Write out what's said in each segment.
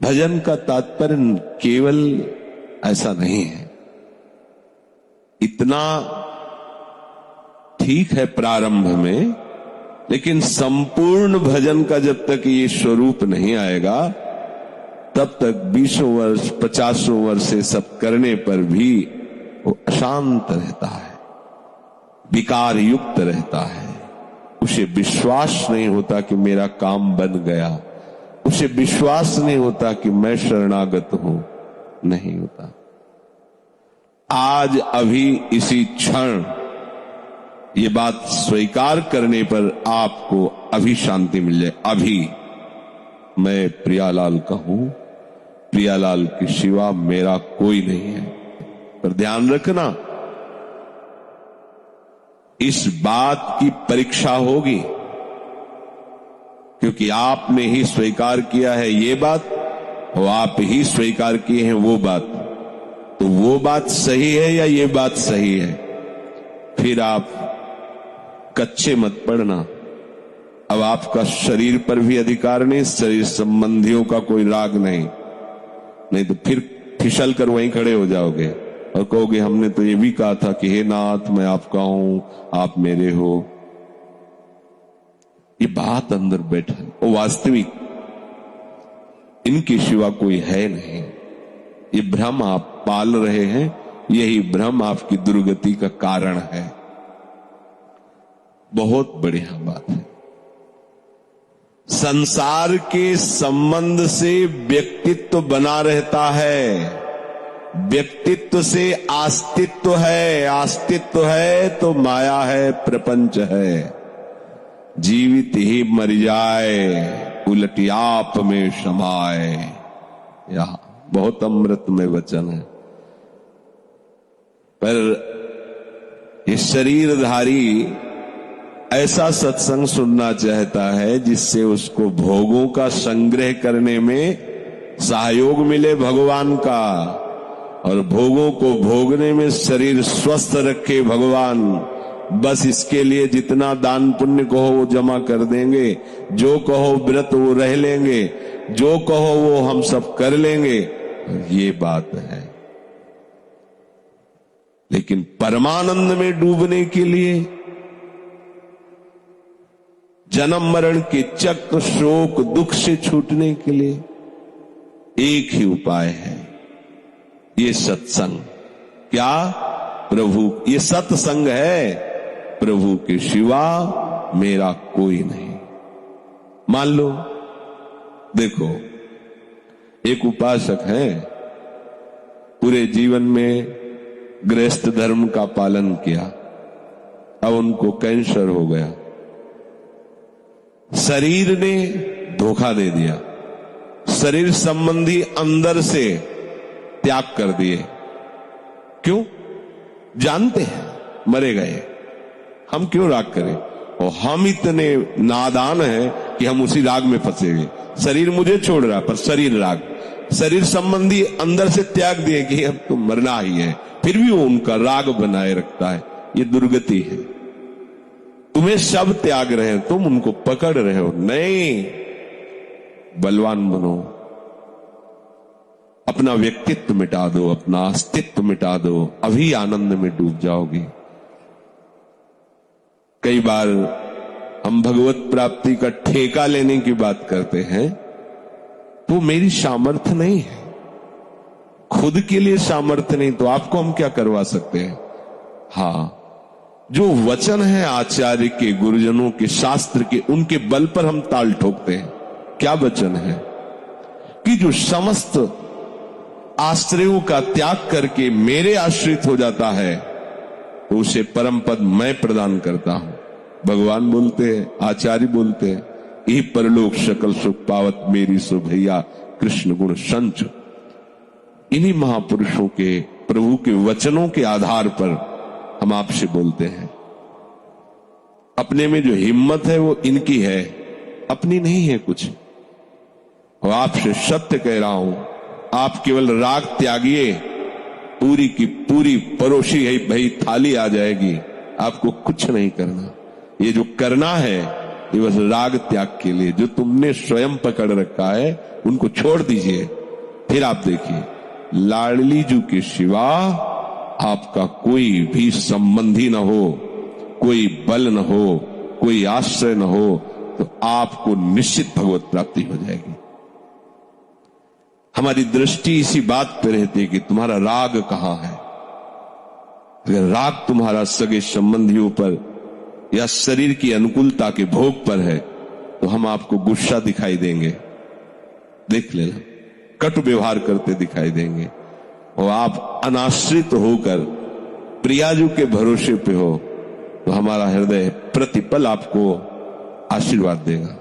भजन का तात्पर्य केवल ऐसा नहीं है। इतना ठीक है प्रारंभ में, लेकिन संपूर्ण भजन का जब तक ये स्वरूप नहीं आएगा तब तक 20 वर्ष 50 वर्ष से सब करने पर भी वो अशांत रहता है, विकार युक्त रहता है। उसे विश्वास नहीं होता कि मेरा काम बन गया, उसे विश्वास नहीं होता कि मैं शरणागत हूं, नहीं होता। आज अभी इसी क्षण ये बात स्वीकार करने पर आपको अभी शांति मिल जाए। अभी मैं प्रियालाल का हूं, प्रियालाल के सिवा मेरा कोई नहीं है। पर ध्यान रखना, इस बात की परीक्षा होगी, क्योंकि आपने ही स्वीकार किया है ये बात और आप ही स्वीकार किए हैं वो बात। तो वो बात सही है या ये बात सही है? फिर आप कच्चे मत पड़ना। अब आपका शरीर पर भी अधिकार नहीं, शरीर संबंधियों का कोई राग नहीं तो फिर फिसल कर वहीं खड़े हो जाओगे और कहोगे हमने तो ये भी कहा था कि हे नाथ मैं आपका हूं, आप मेरे हो। ये बात अंदर बैठा है, वो वास्तविक इनके सिवा कोई है नहीं। ये भ्रम आप पाल रहे हैं, यही भ्रम आपकी दुर्गति का कारण है। बहुत बढ़िया बात है। संसार के संबंध से व्यक्तित्व बना रहता है, व्यक्तित्व से आस्तित्व है, आस्तित्व है तो माया है, प्रपंच है। जीवित ही मर जाए उलटी आप में समाए, यह बहुत अमृत में वचन है। पर ये शरीरधारी ऐसा सत्संग सुनना चाहता है जिससे उसको भोगों का संग्रह करने में सहयोग मिले भगवान का, और भोगों को भोगने में शरीर स्वस्थ रखे भगवान। बस इसके लिए जितना दान पुण्य कहो वो जमा कर देंगे, जो कहो व्रत वो रह लेंगे, जो कहो वो हम सब कर लेंगे, ये बात है। लेकिन परमानंद में डूबने के लिए, जन्म मरण के चक्र शोक दुख से छूटने के लिए एक ही उपाय है, ये सत्संग। क्या? प्रभु, ये सत्संग है। प्रभु के सिवा मेरा कोई नहीं। मान लो, देखो, एक उपासक है, पूरे जीवन में गृहस्थ धर्म का पालन किया, अब उनको कैंसर हो गया, शरीर ने धोखा दे दिया, शरीर संबंधी अंदर से त्याग कर दिए। क्यों? जानते हैं मरे गए, हम क्यों राग करें? और हम इतने नादान हैं कि हम उसी राग में फंसेंगे। शरीर मुझे छोड़ रहा पर शरीर राग, शरीर संबंधी अंदर से त्याग दिए कि अब तो मरना ही है, फिर भी वो उनका राग बनाए रखता है। ये दुर्गति है। तुम्हें सब त्याग रहे हैं, तुम उनको पकड़ रहे हो। नहीं, बलवान बनो, अपना व्यक्तित्व मिटा दो, अपना अस्तित्व मिटा दो, अभी आनंद में डूब जाओगे। कई बार हम भगवत प्राप्ति का ठेका लेने की बात करते हैं, तो मेरी सामर्थ्य नहीं है, खुद के लिए सामर्थ्य नहीं, तो आपको हम क्या करवा सकते हैं? हाँ, जो वचन है आचार्य के, गुरुजनों के, शास्त्र के, उनके बल पर हम ताल ठोकते हैं। क्या वचन है? कि जो समस्त आश्रयों का त्याग करके मेरे आश्रित हो जाता है तो उसे परम पद मैं प्रदान करता हूं। भगवान बोलते हैं, आचार्य बोलते हैं, यही परलोक सकल सुख पावत मेरी सुभैया कृष्ण गुण संच। इन्हीं महापुरुषों के, प्रभु के वचनों के आधार पर हम आपसे बोलते हैं। अपने में जो हिम्मत है वो इनकी है, अपनी नहीं है कुछ। और आपसे सत्य कह रहा हूं, आप केवल राग त्यागिए, पूरी की पूरी परोसी है भाई थाली आ जाएगी। आपको कुछ नहीं करना। ये जो करना है ये बस राग त्याग के लिए। जो तुमने स्वयं पकड़ रखा है उनको छोड़ दीजिए। फिर आप देखिए, लाडली जू के सिवा आपका कोई भी संबंधी न हो, कोई बल न हो, कोई आश्रय न हो, तो आपको निश्चित भगवत प्राप्ति हो जाएगी। हमारी दृष्टि इसी बात पर रहती है कि तुम्हारा राग कहां है। अगर राग तुम्हारा सगे संबंधियों पर या शरीर की अनुकूलता के भोग पर है तो हम आपको गुस्सा दिखाई देंगे, देख लेना, कटु व्यवहार करते दिखाई देंगे। और आप अनाश्रित होकर प्रियाजू के भरोसे पे हो तो हमारा हृदय प्रतिपल आपको आशीर्वाद देगा,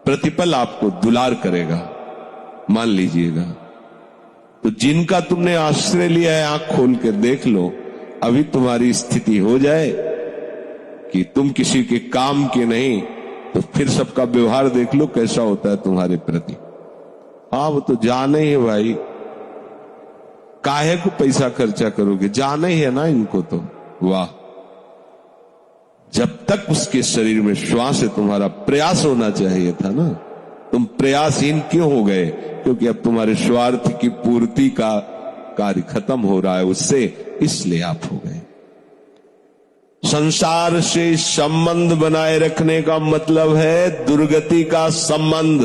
प्रतिपल आपको दुलार करेगा। मान लीजिएगा, तो जिनका तुमने आश्रय लिया है आंख खोल कर देख लो। अभी तुम्हारी स्थिति हो जाए कि तुम किसी के काम के नहीं, तो फिर सबका व्यवहार देख लो कैसा होता है तुम्हारे प्रति। हाँ, वो तो जाने ही है भाई, काहे को पैसा खर्चा करोगे, जाना ही है ना इनको तो। वाह, जब तक उसके शरीर में श्वास है तुम्हारा प्रयास होना चाहिए था ना। तुम प्रयासहीन क्यों हो गए? क्योंकि अब तुम्हारे स्वार्थ की पूर्ति का कार्य खत्म हो रहा है उससे, इसलिए आप हो गए। संसार से संबंध बनाए रखने का मतलब है दुर्गति का संबंध।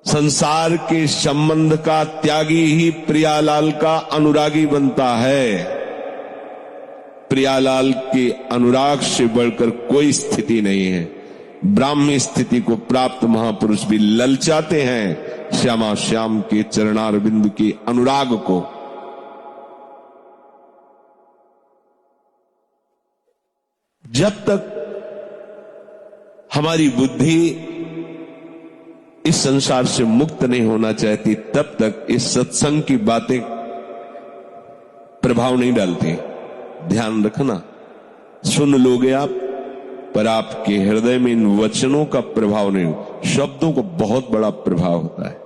संसार के संबंध का त्यागी ही प्रियालाल का अनुरागी बनता है। प्रियालाल के अनुराग से बढ़कर कोई स्थिति नहीं है। ब्राह्मी स्थिति को प्राप्त महापुरुष भी ललचाते हैं श्यामा श्याम के चरणारविंद के अनुराग को। जब तक हमारी बुद्धि इस संसार से मुक्त नहीं होना चाहती तब तक इस सत्संग की बातें प्रभाव नहीं डालती। ध्यान रखना, सुन लोगे आप, पर आपके हृदय में इन वचनों का प्रभाव नहीं। शब्दों को बहुत बड़ा प्रभाव होता है।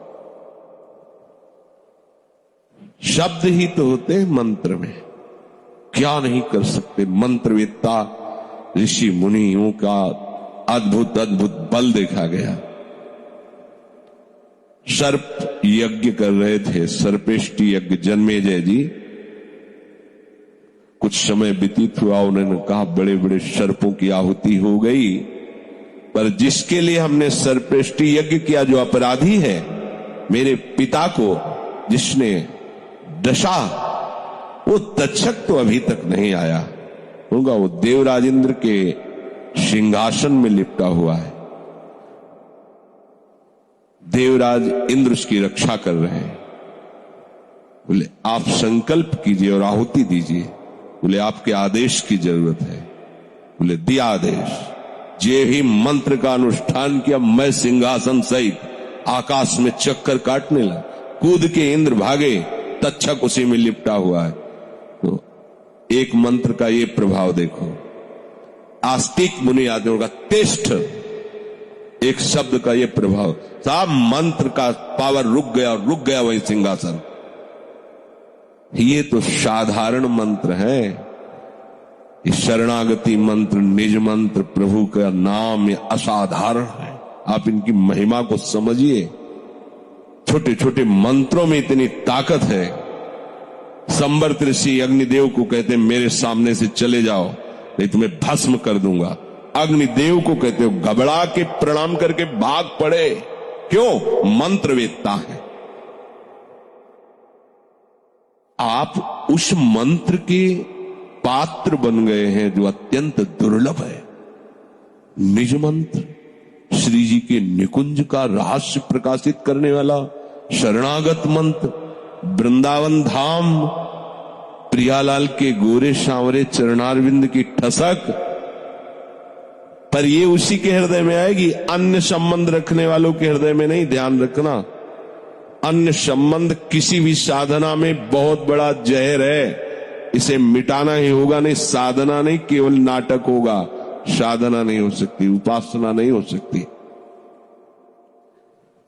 शब्द ही तो होते हैं मंत्र में, क्या नहीं कर सकते। मंत्रवेत्ता ऋषि मुनियों का अद्भुत अद्भुत बल देखा गया। सर्प यज्ञ कर रहे थे, सर्पेष्टि यज्ञ, जन्मेजय जी। कुछ समय व्यतीत हुआ, उन्होंने कहा बड़े बड़े सर्पों की आहुति हो गई, पर जिसके लिए हमने सर्पेष्टि यज्ञ किया, जो अपराधी है, मेरे पिता को जिसने डसा, वो तक्षक तो अभी तक नहीं आया होगा। वो देवराजेंद्र के सिंहासन में लिपटा हुआ है। देवराज इंद्र उसकी रक्षा कर रहे हैं। बोले आप संकल्प कीजिए और आहुति दीजिए। बोले आपके आदेश की जरूरत है। बोले दिया आदेश। जे ही मंत्र का अनुष्ठान किया, मैं सिंहासन सहित आकाश में चक्कर काटने लगा। कूद के इंद्र भागे, तक्षक उसी में लिपटा हुआ है। तो एक मंत्र का ये प्रभाव देखो। आस्तिक मुनि आदमियों का तिष्ठ, एक शब्द का ये प्रभाव, साहब मंत्र का पावर रुक गया वही सिंहासन। ये तो साधारण मंत्र है। ये शरणागति मंत्र, निज मंत्र, प्रभु का नाम, ये असाधारण है। आप इनकी महिमा को समझिए। छोटे छोटे मंत्रों में इतनी ताकत है। संवर्त ऋषि अग्निदेव को कहते हैं मेरे सामने से चले जाओ, नहीं तुम्हें भस्म कर दूंगा। अग्निदेव को कहते हो घबरा के प्रणाम करके भाग पड़े। क्यों? मंत्रवेत्ता है। आप उस मंत्र के पात्र बन गए हैं जो अत्यंत दुर्लभ है। निज मंत्र, श्री जी के निकुंज का रहस्य प्रकाशित करने वाला शरणागत मंत्र, वृंदावन धाम, प्रियालाल के गोरे सांवरे चरणारविंद की ठसक। पर ये उसी के हृदय में आएगी, अन्य संबंध रखने वालों के हृदय में नहीं। ध्यान रखना, अन्य संबंध किसी भी साधना में बहुत बड़ा जहर है। इसे मिटाना ही होगा, नहीं साधना नहीं, केवल नाटक होगा। साधना नहीं हो सकती, उपासना नहीं हो सकती।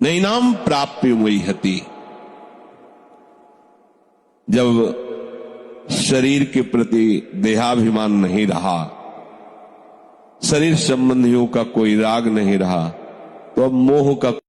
नैनाम प्राप्य मुह्यति। जब शरीर के प्रति देहाभिमान नहीं रहा शरीर संबंधियों का कोई राग नहीं रहा, तो अब मोह का